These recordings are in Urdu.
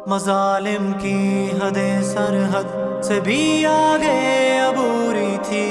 مظالم کی حدیں سرحد سے بھی آگے عبوری تھی.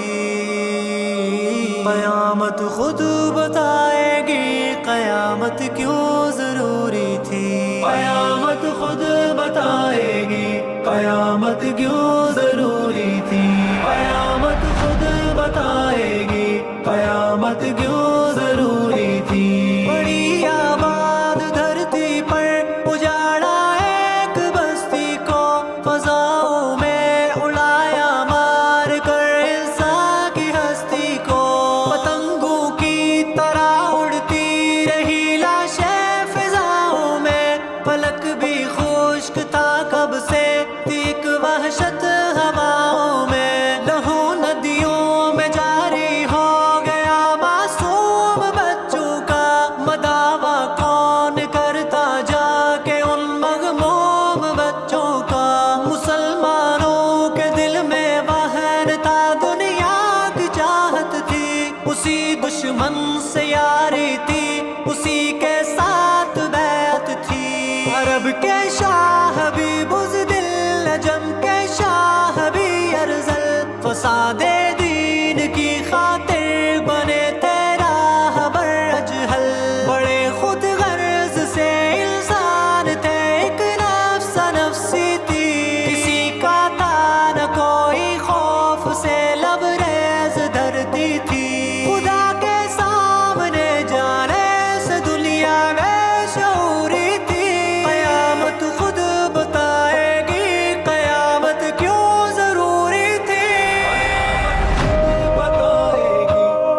قیامت خود بتائے گی قیامت کیوں ضروری تھی. قیامت خود بتائے گی قیامت کیوں ضروری تھی. قیامت خود بتائے گی قیامت کیوں ضروری تھی. بڑی آباد دھرتی پر اجاڑا ایک بستی کو، فضاؤں میں اڑایا مار کر انسان کی ہستی کو. پتنگوں کی طرح اڑتی رہی لاشیں فضاؤں میں، پلک بھی خشک تھا کب سے ایک وحشت ہواؤں میں. لہو ندیوں میں جاری ہو گیا معصوم بچوں کا، مداوا کون کرتا جا کے ان مغموم بچوں کا. مسلمانوں کے دل میں وہن تھا، دنیا کی چاہت تھی، اسی دشمن سے یاری تھی، اسی کے ساتھ بیعت تھی. عرب کے شاہ بھی بزدل، عجم کے شاہ بھی ارذل، فساد دین کی خاطر بنے تیرا حبر اجہل. بڑے خود غرض سے انسان تھے، ایک نفس نفسی تھی، کسی کا تھا نہ کوئی خوف سے لبریز دھرتی تھی. خدا کے سامنے جانے سے دنیا میں شعوری تھی. قیامت خود بتائے گی قیامت کیوں ضروری تھی.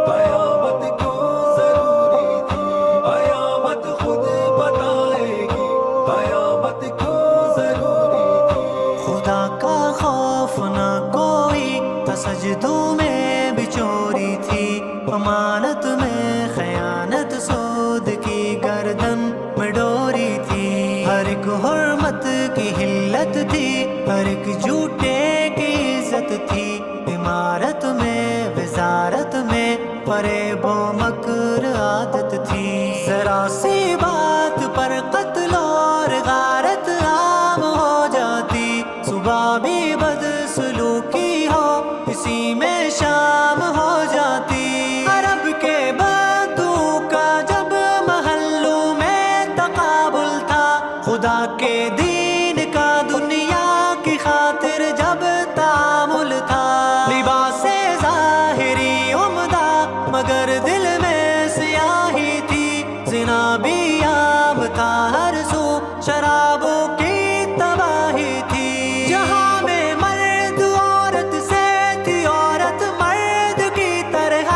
قیامت کیوں ضروری تھی. قیامت خود بتائے گی قیامت کیوں ضروری تھی. خدا کا خوف نہ کوئی تھا، سجدوں میں بھی چوری تھی. امانت میں خیانت، سود کی گردن میں ڈوری تھی. ہر ایک حرمت کی حلت تھی، ہر ایک جھوٹے کی عزت تھی. عمارت میں وزارت میں فریب و مکر عادت تھی. ذرا سی بات پر قتل اور غارت عام ہو جاتی. صبح بھی بد سلوکی ہو اسی میں شام ہو جاتی. عرب کے بدو کا جب محلوں میں تقابل تھا، خدا کے دین کا دنیا کی خاطر جب تعامل تھا. لباس ظاہری عمدہ مگر دل میں سیاہی تھی. زنا بھی عام تھا ہر سو، شرابوں کی تباہی تھی. جہاں میں مرد عورت سے تھی، عورت مرد کی طرح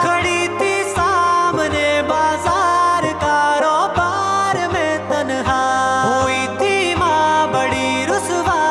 کھڑی تھی سامنے بازار کاروبار میں تنہا. ہوئی تھی ماں بڑی رسوا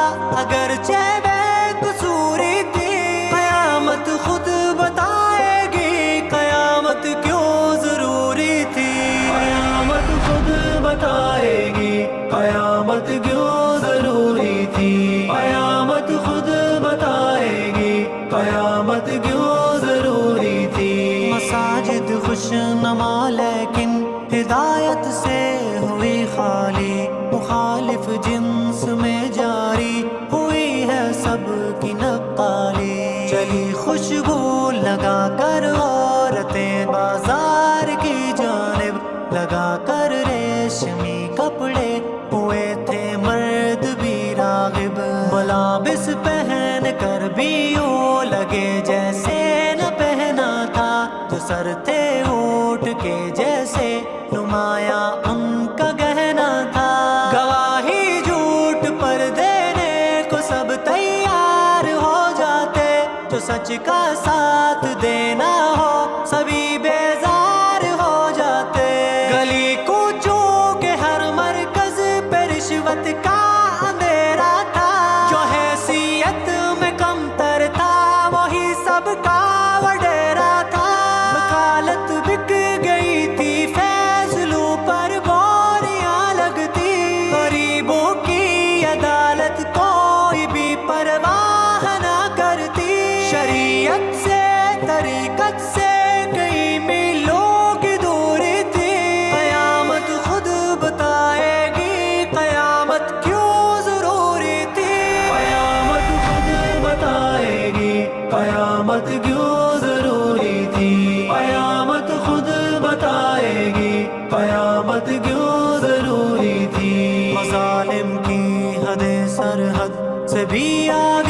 اگرچہ بے قصوری تھی. قیامت خود بتائے گی قیامت کیوں ضروری تھی. قیامت خود بتائے گی قیامت کیوں ضروری تھی. قیامت خود بتائے گی قیامت کیوں ضروری تھی. مساجد خوش نما لیکن ہدایت سے ہوئی خالی. مخالف جنس میں جاری ہوئی ہے سب کی نقالی. چلی خوشبو لگا کر عورتیں بازار کی جانب، لگا کر ریشمی کپڑے ہوئے تھے مرد بھی راغب. ملابس پہن کر بھی یوں لگے جیسے نہ پہنا تھا. جو سر تھے اونٹ کے جیسے نمایاں ان کا گہنا تھا. گواہی جھوٹ پر دینے کو سب تیار ہو جاتے، جو سچ کا ساتھ دینا ہو سبھی بیزار ہو جاتے. گلی کوچوں کے ہر مرکز پہ رشوت کا اندھیرا تھا. جو حیثیت میں کمتر تھا وہی سب کا وڈیرا تھا. وکالت بک گئی تھی، فیصلوں پر بوریاں لگتی. غریبوں کی عدالت کوئی بھی پرواہ نہ کرتی. شریعت سے طریقت سے کئی میلوں کی دوری تھی. قیامت خود بتائے گی قیامت کیوں بھی آ